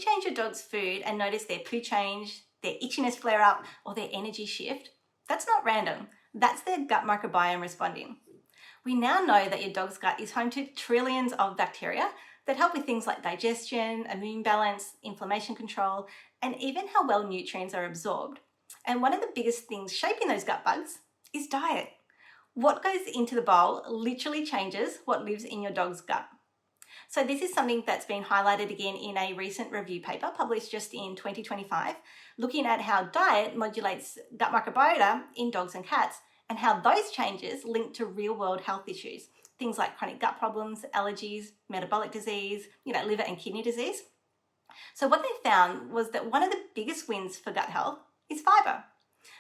change your dog's food and notice their poo change, their itchiness flare up, or their energy shift, that's not random. That's their gut microbiome responding. We now know that your dog's gut is home to trillions of bacteria that help with things like digestion, immune balance, inflammation control, and even how well nutrients are absorbed. And one of the biggest things shaping those gut bugs is diet. What goes into the bowl literally changes what lives in your dog's gut. So this is something that's been highlighted again in a recent review paper published just in 2025, looking at how diet modulates gut microbiota in dogs and cats and how those changes link to real-world health issues, things like chronic gut problems, allergies, metabolic disease, liver and kidney disease. So what they found was that one of the biggest wins for gut health is fibre.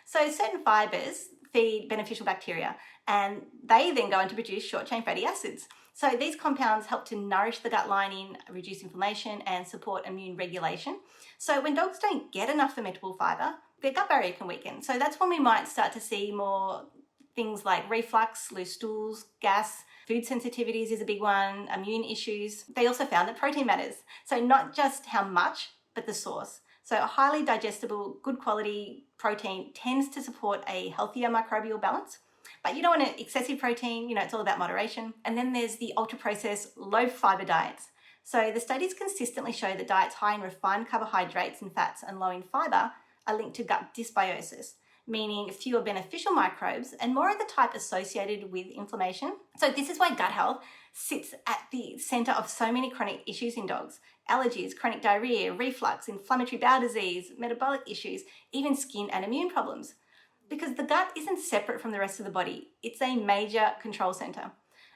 So certain fibres feed beneficial bacteria and they then go on to produce short-chain fatty acids. So these compounds help to nourish the gut lining, reduce inflammation and support immune regulation. So when dogs don't get enough fermentable fibre, their gut barrier can weaken. So that's when we might start to see more things like reflux, loose stools, gas, food sensitivities is a big one, immune issues. They also found that protein matters. So not just how much, but the source. So a highly digestible, good quality protein tends to support a healthier microbial balance. But you don't want excessive protein, it's all about moderation. And then there's the ultra-processed, low-fibre diets. So the studies consistently show that diets high in refined carbohydrates and fats and low in fibre are linked to gut dysbiosis, meaning fewer beneficial microbes and more of the type associated with inflammation. So this is why gut health sits at the centre of so many chronic issues in dogs. Allergies, chronic diarrhea, reflux, inflammatory bowel disease, metabolic issues, even skin and immune problems. Because the gut isn't separate from the rest of the body, it's a major control centre.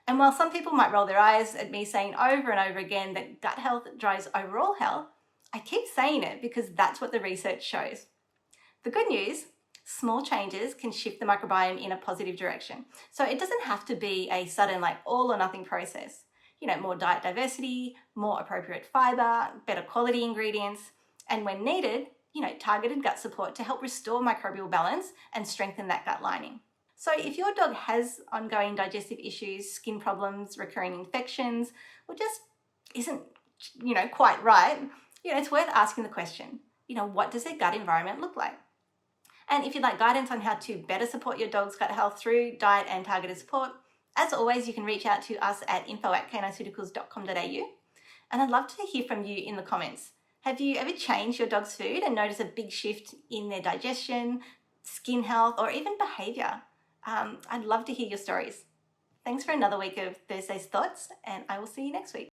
And while some people might roll their eyes at me saying over and over again that gut health drives overall health, I keep saying it because that's what the research shows. The good news, small changes can shift the microbiome in a positive direction. So it doesn't have to be a sudden all or nothing process. More diet diversity, more appropriate fibre, better quality ingredients, and when needed, targeted gut support to help restore microbial balance and strengthen that gut lining. So if your dog has ongoing digestive issues, skin problems, recurring infections, or just isn't, quite right, it's worth asking the question, what does their gut environment look like? And if you'd like guidance on how to better support your dog's gut health through diet and targeted support, as always, you can reach out to us at info@canineceuticals.com.au. And I'd love to hear from you in the comments. Have you ever changed your dog's food and noticed a big shift in their digestion, skin health, or even behaviour? I'd love to hear your stories. Thanks for another week of Thursday's Thoughts, and I will see you next week.